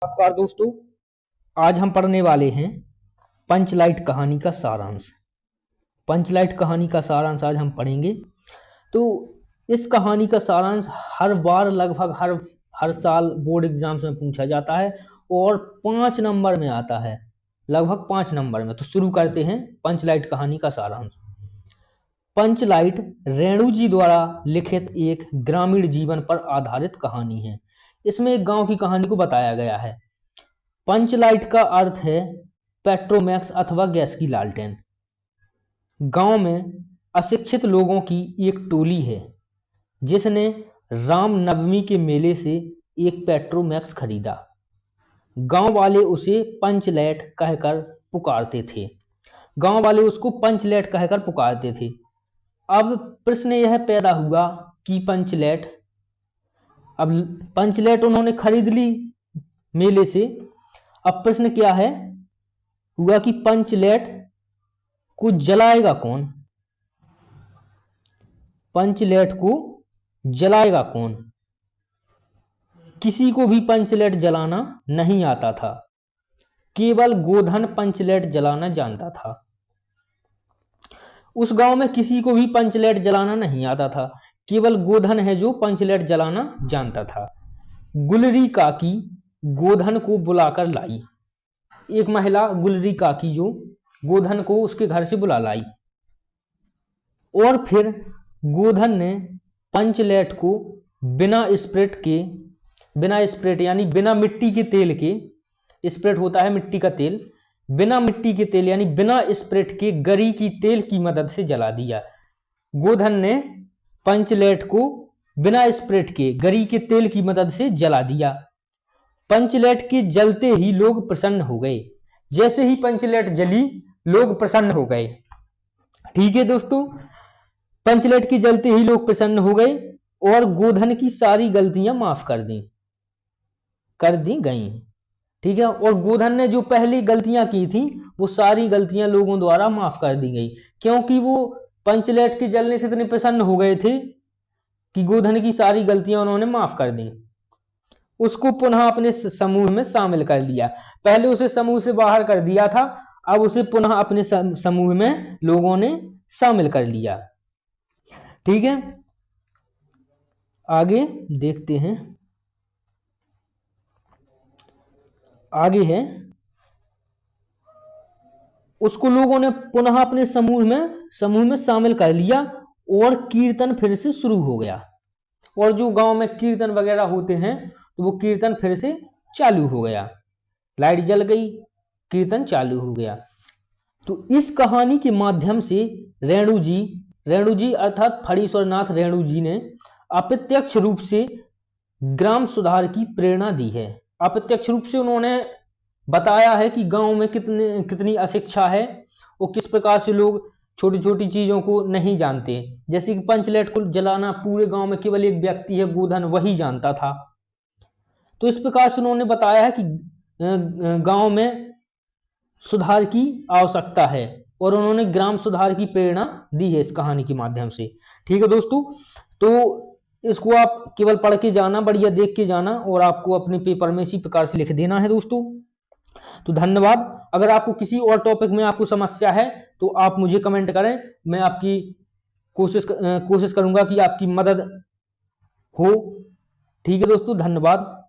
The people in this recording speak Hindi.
नमस्कार दोस्तों, आज हम पढ़ने वाले हैं पंचलाइट कहानी का सारांश। पंचलाइट कहानी का सारांश आज हम पढ़ेंगे। तो इस कहानी का सारांश हर बार लगभग हर साल बोर्ड एग्जाम्स में पूछा जाता है और 5 नंबर में आता है, लगभग 5 नंबर में। तो शुरू करते हैं पंचलाइट कहानी का सारांश। पंचलाइट रेणु जी द्वारा लिखित एक ग्रामीण जीवन पर आधारित कहानी है। इसमें एक गांव की कहानी को बताया गया है। पंचलाइट का अर्थ है पेट्रोमैक्स अथवा गैस की लालटेन। गांव में अशिक्षित लोगों की एक टोली है जिसने रामनवमी के मेले से एक पेट्रोमैक्स खरीदा। गांव वाले उसे पंचलैट कहकर पुकारते थे। गांव वाले उसको पंचलैट कहकर पुकारते थे। अब प्रश्न यह पैदा हुआ कि पंचलैट उन्होंने खरीद ली मेले से। अब प्रश्न क्या है हुआ कि पंचलैट को जलाएगा कौन? पंचलैट को जलाएगा कौन? किसी को भी पंचलैट जलाना नहीं आता था, केवल गोधन पंचलैट जलाना जानता था। उस गांव में किसी को भी पंचलैट जलाना नहीं आता था, केवल गोधन है जो पंचलैट जलाना जानता था। गुलरी काकी गोधन को बुलाकर लाई। एक महिला गुलरी काकी जो गोधन को उसके घर से बुला लाई और फिर गोधन ने पंचलैट को बिना स्प्रिट यानी बिना मिट्टी के तेल के, स्प्रिट होता है मिट्टी का तेल, बिना मिट्टी के तेल यानी बिना स्प्रिट के गरी की तेल की मदद से जला दिया। गोधन ने पंचलैट को बिना स्प्रिट के गरी के तेल की मदद से जला दिया। पंचलैट के जलते ही लोग प्रसन्न हो गए। जैसे ही पंचलैट जली लोग प्रसन्न हो गए। ठीक है दोस्तों, पंचलैट के जलते ही लोग प्रसन्न हो गए और गोधन की सारी गलतियां माफ कर दी गई। ठीक है, और गोधन ने जो पहली गलतियां की थी वो सारी गलतियां लोगों द्वारा माफ कर दी गई, क्योंकि वो पंचलैट के जलने से इतने प्रसन्न हो गए थे कि गोधन की सारी गलतियां उन्होंने माफ कर दी। उसको पुनः अपने समूह में शामिल कर लिया। पहले उसे समूह से बाहर कर दिया था, अब उसे पुनः अपने समूह में लोगों ने शामिल कर लिया। ठीक है, आगे देखते हैं। आगे है, उसको लोगों ने पुनः अपने समूह में शामिल कर लिया और कीर्तन फिर से शुरू हो गया। और जो गांव में कीर्तन वगैरह होते हैं तो वो कीर्तन फिर से चालू हो गया। लाइट जल गई, कीर्तन चालू हो गया। तो इस कहानी के माध्यम से रेणु जी अर्थात फणीश्वरनाथ रेणु जी ने अप्रत्यक्ष रूप से ग्राम सुधार की प्रेरणा दी है। अप्रत्यक्ष रूप से उन्होंने बताया है कि गांव में कितनी अशिक्षा है और किस प्रकार से लोग छोटी छोटी चीजों को नहीं जानते। जैसे कि पंचलैट को जलाना पूरे गांव में केवल एक व्यक्ति है, गोधन, वही जानता था। तो इस प्रकार से उन्होंने बताया है कि गांव में सुधार की आवश्यकता है और उन्होंने ग्राम सुधार की प्रेरणा दी है इस कहानी के माध्यम से। ठीक है दोस्तों, तो इसको आप केवल पढ़ के जाना, बढ़िया देख के जाना और आपको अपने पेपर में इसी प्रकार से लिख देना है दोस्तों। तो धन्यवाद। अगर आपको किसी और टॉपिक में आपको समस्या है तो आप मुझे कमेंट करें, मैं आपकी कोशिश करूंगा कि आपकी मदद हो। ठीक है दोस्तों, धन्यवाद।